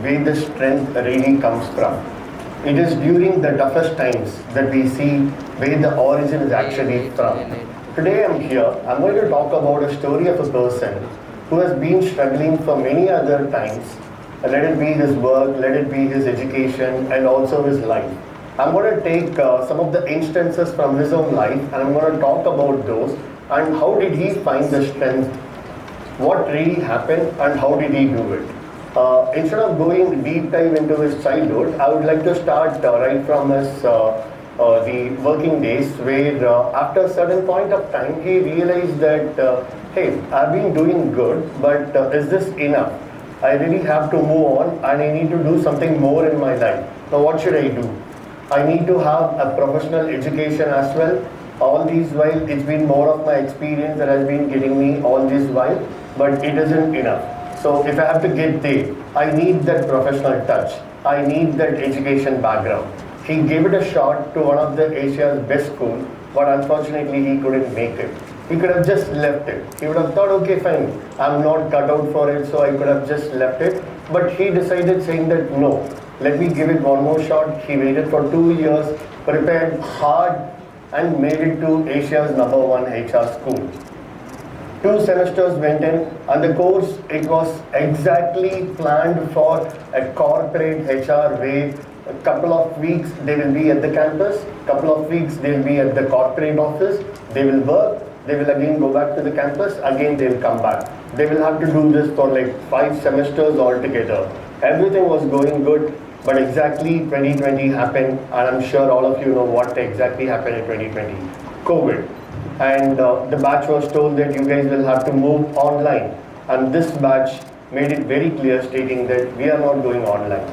where the strength really comes from. It is during the toughest times that we see where the origin is actually from. Today I'm here, I'm going to talk about a story of a person who has been struggling for many other times. Let it be his work, let it be his education, and also his life. I'm going to take some of the instances from his own life and I'm going to talk about those and how did he find the strength, what really happened and how did he do it. Instead of going deep dive into his childhood, I would like to start right from his the working days where after a certain point of time he realized that hey, I've been doing good, but is this enough? I really have to move on and I need to do something more in my life. Now what should I do? I need to have a professional education as well. All these while, it's been more of my experience that has been getting me all this while, but it isn't enough. So if I have to get there, I need that professional touch. I need that education background. He gave it a shot to one of the Asia's best schools, but unfortunately he couldn't make it. He could have just left it. He would have thought, okay, fine, I'm not cut out for it, so I could have just left it. But he decided saying that no, let me give it one more shot. He waited for 2 years, prepared hard, and made it to Asia's #1 HR school. 2 semesters went in, and the course, it was exactly planned for a corporate HR where a couple of weeks they will be at the campus, couple of weeks they will be at the corporate office, they will work, they will again go back to the campus, again they will come back. They will have to do this for like 5 semesters altogether. Everything was going good, but exactly 2020 happened, and I'm sure all of you know what exactly happened in 2020. COVID. And the batch was told that you guys will have to move online. And this batch made it very clear stating that we are not going online.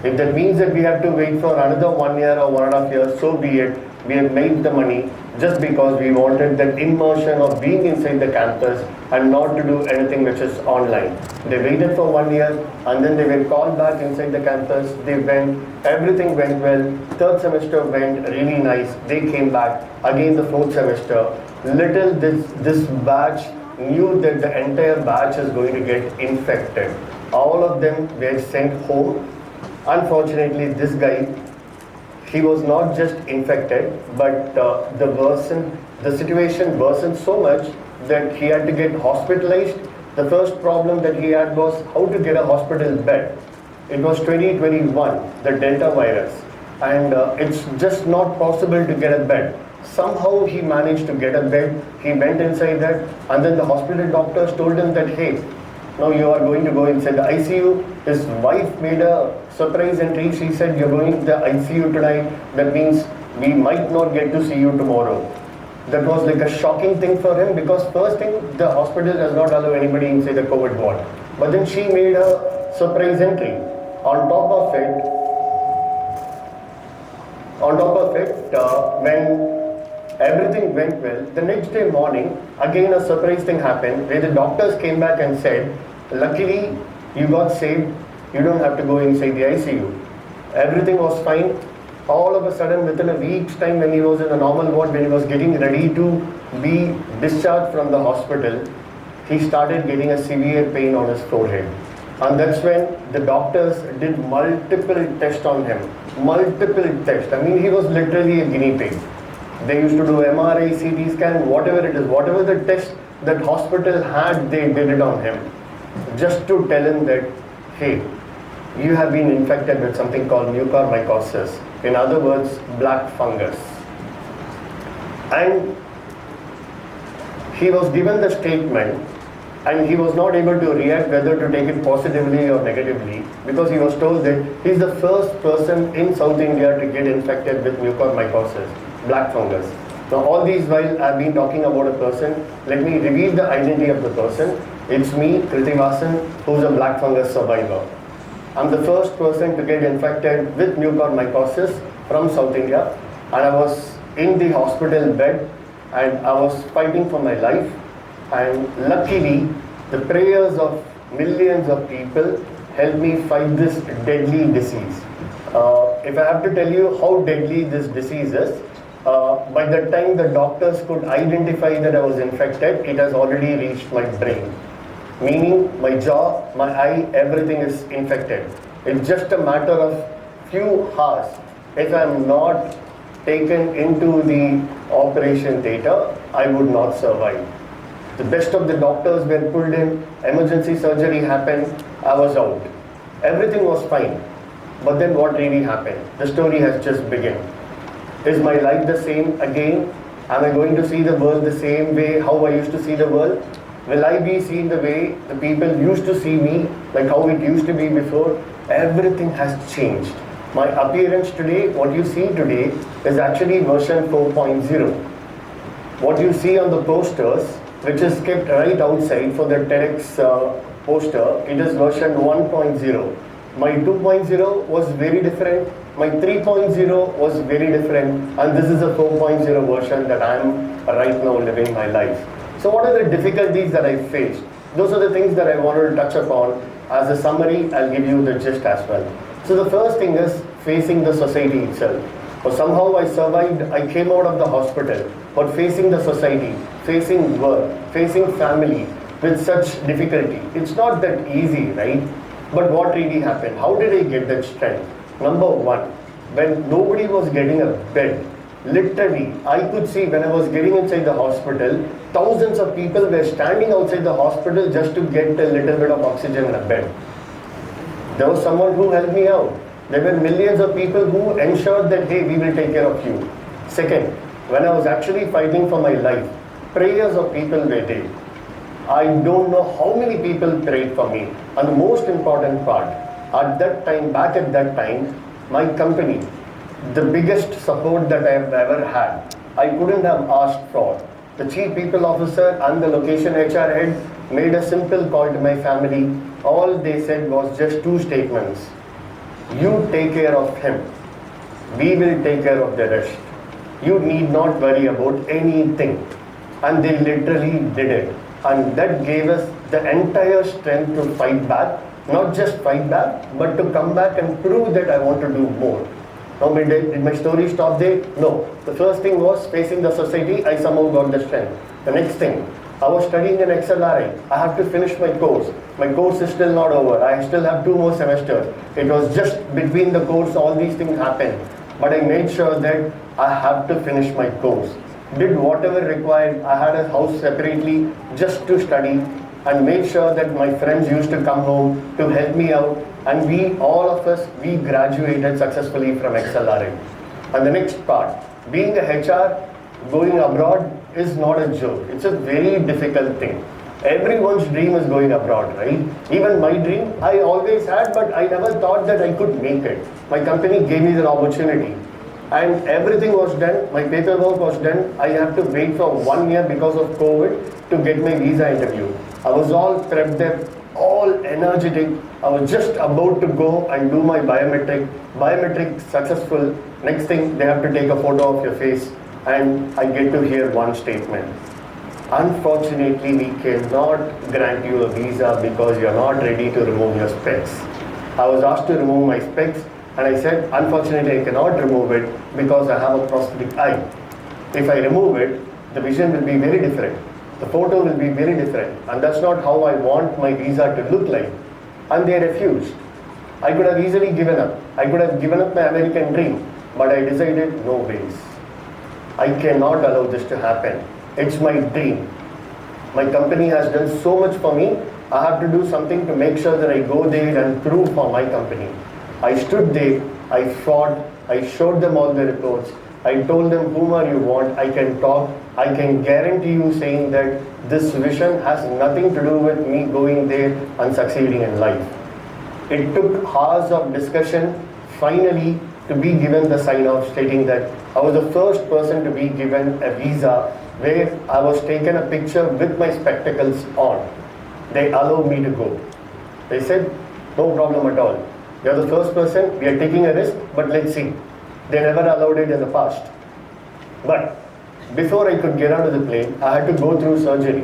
If that means that we have to wait for another 1 year or 1.5 years, so be it. We have made the money just because we wanted that immersion of being inside the campus and not to do anything which is online. They waited for 1 year and then they were called back inside the campus. They went, everything went well. 3rd semester went really nice. They came back again the 4th semester. Little this batch knew that the entire batch is going to get infected. All of them were sent home. Unfortunately, this guy, he was not just infected, but the situation worsened so much that he had to get hospitalized. The first problem that he had was how to get a hospital bed. It was 2021, the Delta virus, and it's just not possible to get a bed. Somehow he managed to get a bed. He went inside that, and then the hospital doctors told him that, hey, now you are going to go inside the ICU. His wife made a surprise entry. She said, you're going to the ICU tonight. That means we might not get to see you tomorrow. That was like a shocking thing for him because first thing, the hospital does not allow anybody inside the COVID ward. But then she made a surprise entry. On top of it, when everything went well, the next day morning, again a surprise thing happened where the doctors came back and said, luckily you got saved, you don't have to go inside the ICU. Everything was fine. All of a sudden, within a week's time, when he was in the normal ward, when he was getting ready to be discharged from the hospital, he started getting a severe pain on his forehead. And that's when the doctors did multiple tests on him. Multiple tests. I mean, he was literally a guinea pig. They used to do MRI, CT scan, whatever it is, whatever the test that hospital had, they did it on him. Just to tell him that, hey, you have been infected with something called mucormycosus. In other words, black fungus. And he was given the statement and he was not able to react whether to take it positively or negatively because he was told that he's the first person in South India to get infected with mucormycosis, black fungus. Now all these while I've been talking about a person, let me reveal the identity of the person. It's me, Krithivasan, who's a black fungus survivor. I'm the first person to get infected with mucormycosis from South India, and I was in the hospital bed and I was fighting for my life, and luckily the prayers of millions of people helped me fight this deadly disease. If I have to tell you how deadly this disease is, by the time the doctors could identify that I was infected, it has already reached my brain. Meaning my jaw, my eye, everything is infected. It's just a matter of few hours. If I'm not taken into the operation theatre, I would not survive. The best of the doctors were pulled in, emergency surgery happened, I was out. Everything was fine. But then what really happened? The story has just begun. Is my life the same again? Am I going to see the world the same way how I used to see the world? Will I be seen the way the people used to see me, like how it used to be before? Everything has changed. My appearance today, what you see today, is actually version 4.0. What you see on the posters, which is kept right outside for the TEDx poster, it is version 1.0. My 2.0 was very different, my 3.0 was very different, and this is a 4.0 version that I am right now living my life. So what are the difficulties that I faced? Those are the things that I wanted to touch upon. As a summary, I'll give you the gist as well. So the first thing is facing the society itself. But somehow I survived, I came out of the hospital, but facing the society, facing work, facing family with such difficulty, it's not that easy, right? But what really happened? How did I get that strength? Number one, when nobody was getting a bed, literally, I could see when I was getting inside the hospital, thousands of people were standing outside the hospital just to get a little bit of oxygen in a bed. There was someone who helped me out. There were millions of people who ensured that, hey, we will take care of you. Second, when I was actually fighting for my life, prayers of people were there. I don't know how many people prayed for me. And the most important part, at that time, back at that time, my company, the biggest support that I have ever had, I couldn't have asked for. The chief people officer and the location HR head made a simple call to my family. All they said was just two statements. You take care of him. We will take care of the rest. You need not worry about anything. And they literally did it. And that gave us the entire strength to fight back. Not just fight back, but to come back and prove that I want to do more. Now, did my story stop there? No. The first thing was facing the society, I somehow got the strength. The next thing, I was studying in XLRI. I have to finish my course. My course is still not over. I still have 2 more semesters. It was just between the course, all these things happened. But I made sure that I have to finish my course. Did whatever required. I had a house separately just to study and made sure that my friends used to come home to help me out. And we, all of us, we graduated successfully from XLRI. And the next part, being a HR, going abroad is not a joke. It's a very difficult thing. Everyone's dream is going abroad, right? Even my dream, I always had, but I never thought that I could make it. My company gave me the opportunity. And everything was done, my paperwork was done. I have to wait for 1 year because of COVID to get my visa interview. I was all prepped up, all energetic. I was just about to go and do my biometric successful. Next thing, they have to take a photo of your face, and I get to hear one statement. Unfortunately, we cannot grant you a visa because you're not ready to remove your specs. I was asked to remove my specs, and I said, unfortunately, I cannot remove it because I have a prosthetic eye. If I remove it, the vision will be very different. The photo will be very different, and that's not how I want my visa to look like. And they refused. I could have easily given up. I could have given up my American dream, but I decided no ways. I cannot allow this to happen. It's my dream. My company has done so much for me. I have to do something to make sure that I go there and prove for my company. I stood there, I fought, I showed them all the reports. I told them, whom are you want? I can talk. I can guarantee you saying that this vision has nothing to do with me going there and succeeding in life. It took hours of discussion finally to be given the sign off stating that I was the first person to be given a visa where I was taken a picture with my spectacles on. They allowed me to go. They said, no problem at all. You're the first person, we are taking a risk, but let's see. They never allowed it in the past. But before I could get onto the plane, I had to go through surgery.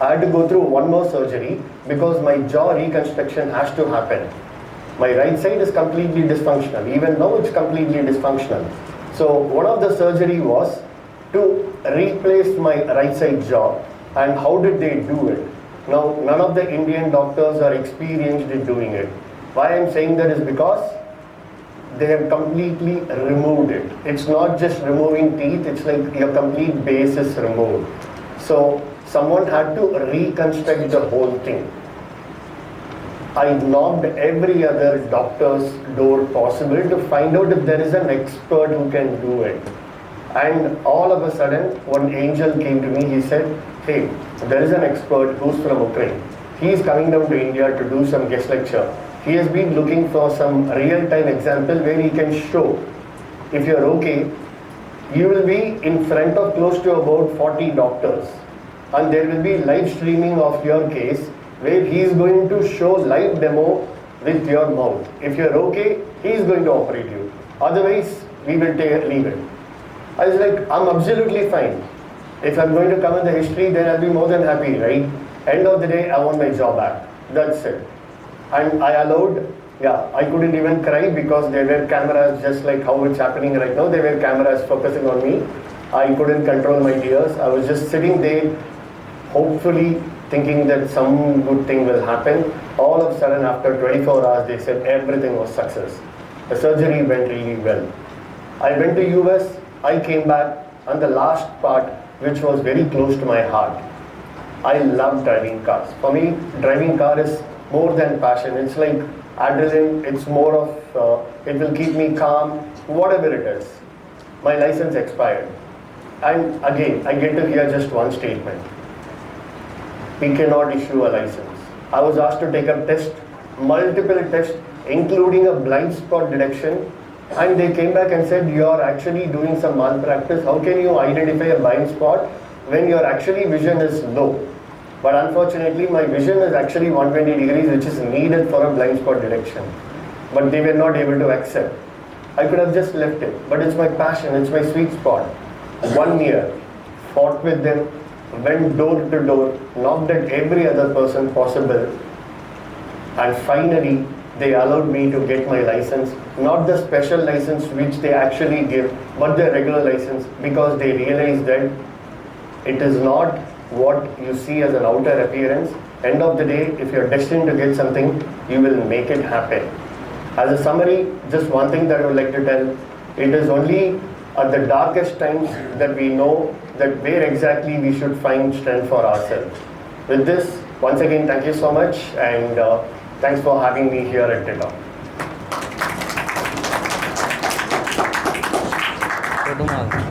I had to go through one more surgery because my jaw reconstruction has to happen. My right side is completely dysfunctional. Even now it's completely dysfunctional. So one of the surgery was to replace my right side jaw. And how did they do it? Now, none of the Indian doctors are experienced in doing it. Why I'm saying that is because they have completely removed it. It's not just removing teeth, it's like your complete base is removed. So someone had to reconstruct the whole thing. I knocked every other doctor's door possible to find out if there is an expert who can do it. And all of a sudden, one angel came to me, he said, hey, there is an expert who's from Ukraine. He is coming down to India to do some guest lecture. He has been looking for some real-time example where he can show, if you're okay, you will be in front of close to about 40 doctors. And there will be live streaming of your case where he is going to show live demo with your mouth. If you're okay, he is going to operate you. Otherwise, we will leave it. I was like, I'm absolutely fine. If I'm going to come in the history, then I'll be more than happy, right? End of the day, I want my job back. That's it. And I allowed, I couldn't even cry because there were cameras just like how it's happening right now. There were cameras focusing on me. I couldn't control my tears. I was just sitting there, hopefully thinking that some good thing will happen. All of a sudden, after 24 hours, they said everything was success. The surgery went really well. I went to US, I came back, and the last part, which was very close to my heart. I love driving cars. For me, driving car is more than passion. It's like adrenaline, it's more of, it will keep me calm, whatever it is. My license expired. And again, I get to hear just one statement. We cannot issue a license. I was asked to take a test, multiple tests, including a blind spot detection. And they came back and said, you are actually doing some malpractice. How can you identify a blind spot when your actually vision is low? But unfortunately, my vision is actually 120 degrees, which is needed for a blind spot detection. But they were not able to accept. I could have just left it, but it's my passion, it's my sweet spot. 1 year, fought with them, went door to door, knocked at every other person possible, and finally, they allowed me to get my license, not the special license which they actually give, but the regular license, because they realized that it is not what you see as an outer appearance. End of the day, if you're destined to get something, you will make it happen. As a summary, just one thing that I would like to tell, it is only at the darkest times that we know that where exactly we should find strength for ourselves. With this, once again, thank you so much, and thanks for having me here at TED.